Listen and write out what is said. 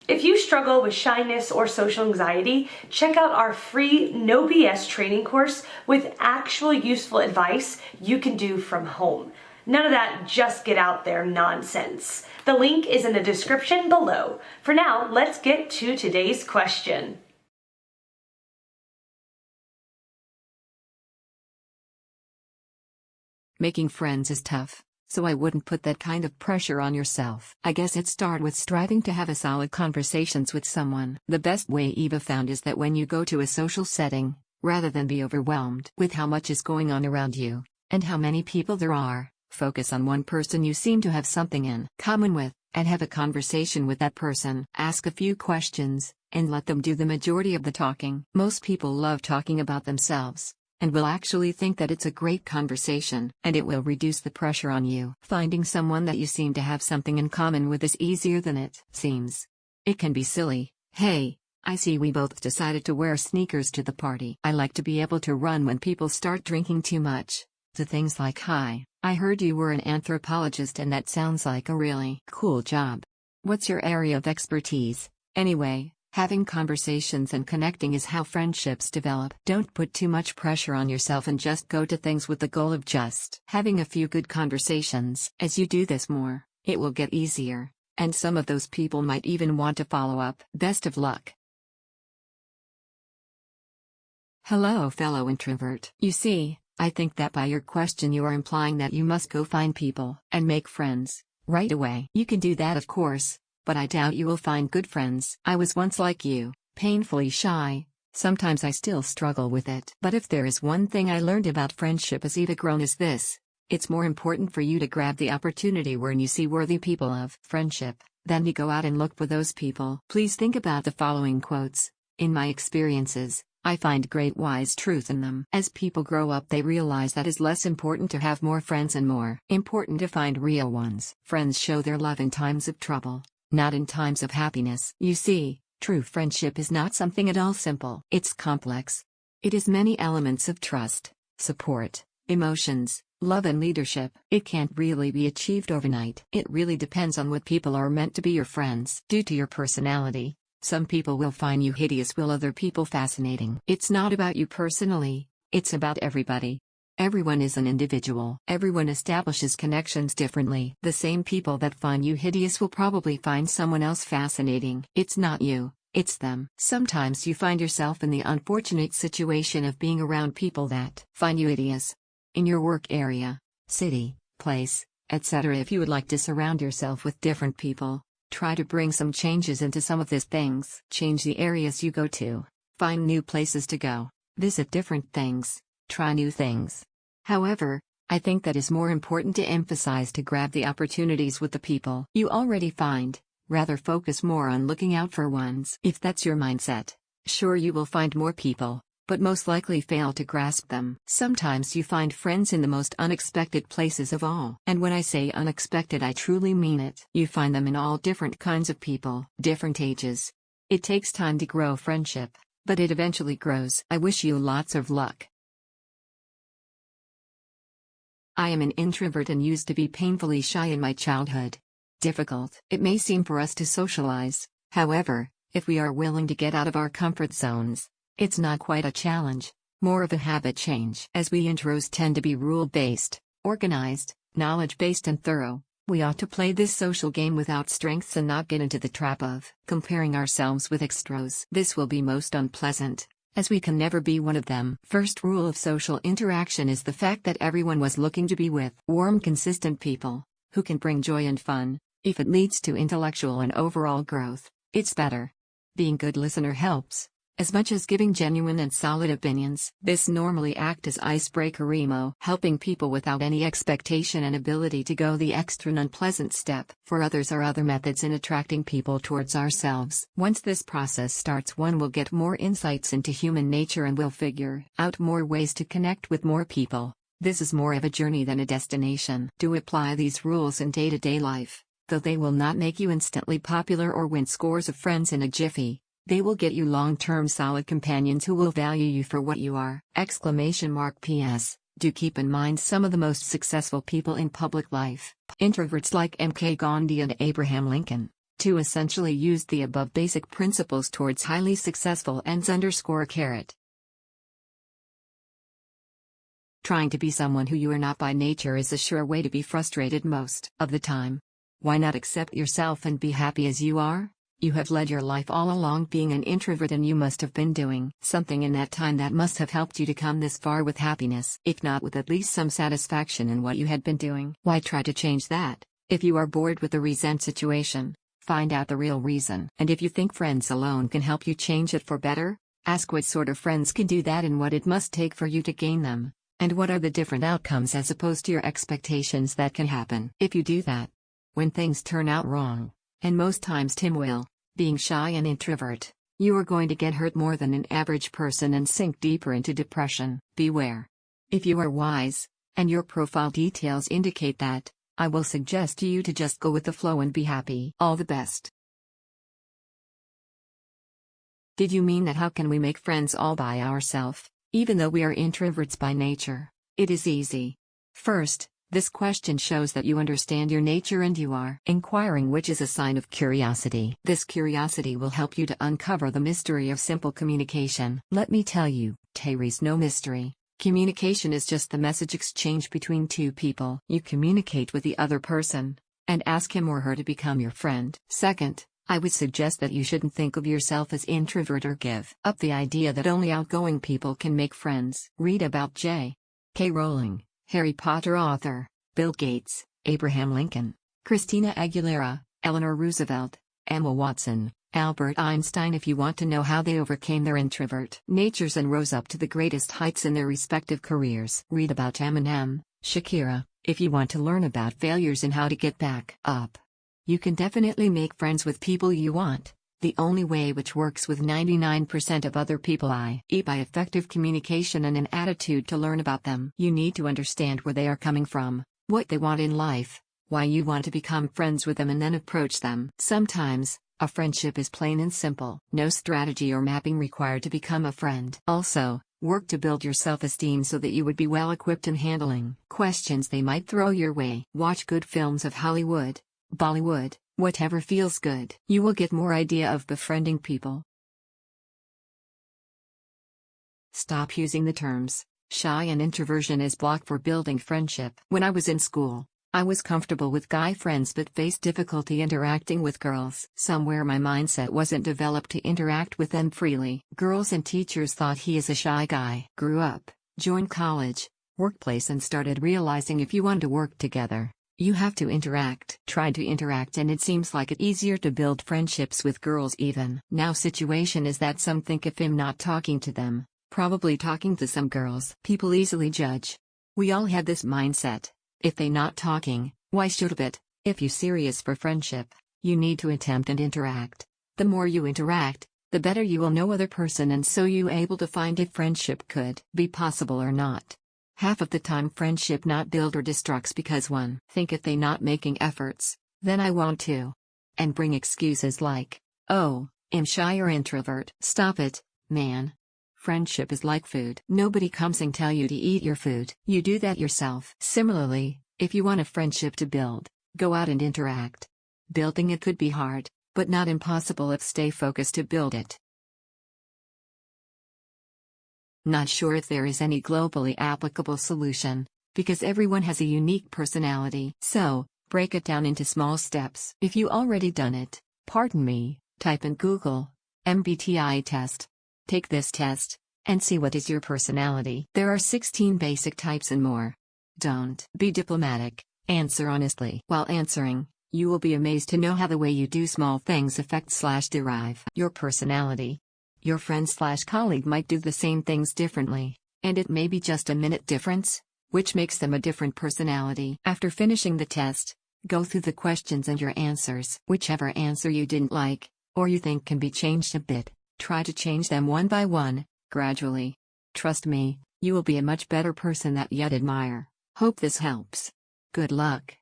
If you struggle with shyness or social anxiety, check out our free No BS training course with actual useful advice you can do from home. None of that just get out there nonsense. The link is in the description below. For now, let's get to today's question. Making friends is tough, so I wouldn't put that kind of pressure on yourself. I guess it starts with striving to have a solid conversations with someone. The best way Eva found is that when you go to a social setting, rather than be overwhelmed with how much is going on around you, and how many people there are, focus on one person you seem to have something in common with, and have a conversation with that person. Ask a few questions, and let them do the majority of the talking. Most people love talking about themselves, and will actually think that it's a great conversation, and it will reduce the pressure on you. Finding someone that you seem to have something in common with is easier than it seems. It can be silly. Hey, I see we both decided to wear sneakers to the party. I like to be able to run when people start drinking too much. To things like, hi, I heard you were an anthropologist and that sounds like a really cool job. What's your area of expertise? Anyway, having conversations and connecting is how friendships develop. Don't put too much pressure on yourself and just go to things with the goal of just having a few good conversations. As you do this more, it will get easier, and some of those people might even want to follow up. Best of luck. Hello, fellow introvert. You see, I think that by your question you are implying that you must go find people and make friends right away. You can do that, of course, but I doubt you will find good friends. I was once like you, painfully shy. Sometimes I still struggle with it. But if there is one thing I learned about friendship as Eva grown is this: it's more important for you to grab the opportunity when you see worthy people of friendship than to go out and look for those people. Please think about the following quotes. In my experiences, I find great wise truth in them. As people grow up, they realize that it's less important to have more friends and more important to find real ones. Friends show their love in times of trouble, not in times of happiness. You see, true friendship is not something at all simple. It's complex. It is many elements of trust, support, emotions, love and leadership. It can't really be achieved overnight. It really depends on what people are meant to be your friends. Due to your personality, some people will find you hideous while other people fascinating. It's not about you personally, it's about everybody. Everyone is an individual. Everyone establishes connections differently. The same people that find you hideous will probably find someone else fascinating. It's not you, it's them. Sometimes you find yourself in the unfortunate situation of being around people that find you hideous. In your work area, city, place, etc. If you would like to surround yourself with different people, try to bring some changes into some of these things. Change the areas you go to. Find new places to go. Visit different things. Try new things. However, I think that is more important to emphasize to grab the opportunities with the people you already find. Rather focus more on looking out for ones. If that's your mindset, sure you will find more people, but most likely fail to grasp them. Sometimes you find friends in the most unexpected places of all. And when I say unexpected, I truly mean it. You find them in all different kinds of people, different ages. It takes time to grow friendship, but it eventually grows. I wish you lots of luck. I am an introvert and used to be painfully shy in my childhood. Difficult it may seem for us to socialize, however, if we are willing to get out of our comfort zones, it's not quite a challenge, more of a habit change. As we intros tend to be rule-based, organized, knowledge-based and thorough, we ought to play this social game without strengths and not get into the trap of comparing ourselves with extros. This will be most unpleasant, as we can never be one of them. First rule of social interaction is the fact that everyone was looking to be with warm, consistent people, who can bring joy and fun. If it leads to intellectual and overall growth, it's better. Being good listener helps, as much as giving genuine and solid opinions. This normally acts as icebreaker emo, helping people without any expectation and ability to go the extra and unpleasant step. For others are other methods in attracting people towards ourselves. Once this process starts, one will get more insights into human nature and will figure out more ways to connect with more people. This is more of a journey than a destination. Do apply these rules in day-to-day life. Though they will not make you instantly popular or win scores of friends in a jiffy, they will get you long-term solid companions who will value you for what you are! PS. Do keep in mind some of the most successful people in public life. Introverts like M.K. Gandhi and Abraham Lincoln. To essentially use the above basic principles towards highly successful ends _. Trying to be someone who you are not by nature is a sure way to be frustrated most of the time. Why not accept yourself and be happy as you are? You have led your life all along being an introvert, and you must have been doing something in that time that must have helped you to come this far with happiness, if not with at least some satisfaction in what you had been doing. Why try to change that? If you are bored with the recent situation, find out the real reason. And if you think friends alone can help you change it for better, ask what sort of friends can do that and what it must take for you to gain them, and what are the different outcomes as opposed to your expectations that can happen. If you do that, when things turn out wrong, and most times Tim will, being shy and introvert, you are going to get hurt more than an average person and sink deeper into depression. Beware. If you are wise, and your profile details indicate that, I will suggest to you to just go with the flow and be happy. All the best. Did you mean that how can we make friends all by ourselves, even though we are introverts by nature? It is easy. First, this question shows that you understand your nature and you are inquiring, which is a sign of curiosity. This curiosity will help you to uncover the mystery of simple communication. Let me tell you, there's no mystery. Communication is just the message exchange between two people. You communicate with the other person, and ask him or her to become your friend. Second, I would suggest that you shouldn't think of yourself as introvert or give up the idea that only outgoing people can make friends. Read about J.K. Rowling, Harry Potter author, Bill Gates, Abraham Lincoln, Christina Aguilera, Eleanor Roosevelt, Emma Watson, Albert Einstein if you want to know how they overcame their introvert natures and rose up to the greatest heights in their respective careers. Read about Eminem, Shakira, if you want to learn about failures and how to get back up. You can definitely make friends with people you want, the only way which works with 99% of other people, i.e. by effective communication and an attitude to learn about them. You need to understand where they are coming from, what they want in life, why you want to become friends with them, and then approach them. Sometimes, a friendship is plain and simple. No strategy or mapping required to become a friend. Also, work to build your self-esteem so that you would be well equipped in handling questions they might throw your way. Watch good films of Hollywood, Bollywood, whatever feels good. You will get more idea of befriending people. Stop using the terms shy and introversion as block for building friendship. When I was in school, I was comfortable with guy friends but faced difficulty interacting with girls. Somewhere my mindset wasn't developed to interact with them freely. Girls and teachers thought he is a shy guy. Grew up, joined college, workplace, and started realizing if you want to work together, you have to interact. Tried to interact and it seems like it easier to build friendships with girls even. Now situation is that some think if I'm not talking to them, probably talking to some girls. People easily judge. We all had this mindset. If they not talking, why should it? If you serious for friendship, you need to attempt and interact. The more you interact, the better you will know other person, and so you able to find if friendship could be possible or not. Half of the time friendship not build or destructs because one think if they not making efforts, then I want to. And bring excuses like, oh, I'm shy or introvert. Stop it, man. Friendship is like food. Nobody comes and tell you to eat your food. You do that yourself. Similarly, if you want a friendship to build, go out and interact. Building it could be hard, but not impossible if stay focused to build it. Not sure if there is any globally applicable solution, because everyone has a unique personality. So, break it down into small steps. If you already done it, pardon me, type in Google, MBTI test. Take this test, and see what is your personality. There are 16 basic types and more. Don't be diplomatic, answer honestly. While answering, you will be amazed to know how the way you do small things affect/derive your personality. Your friend/colleague might do the same things differently, and it may be just a minute difference, which makes them a different personality. After finishing the test, go through the questions and your answers. Whichever answer you didn't like, or you think can be changed a bit, try to change them one by one, gradually. Trust me, you will be a much better person that you'd admire. Hope this helps. Good luck.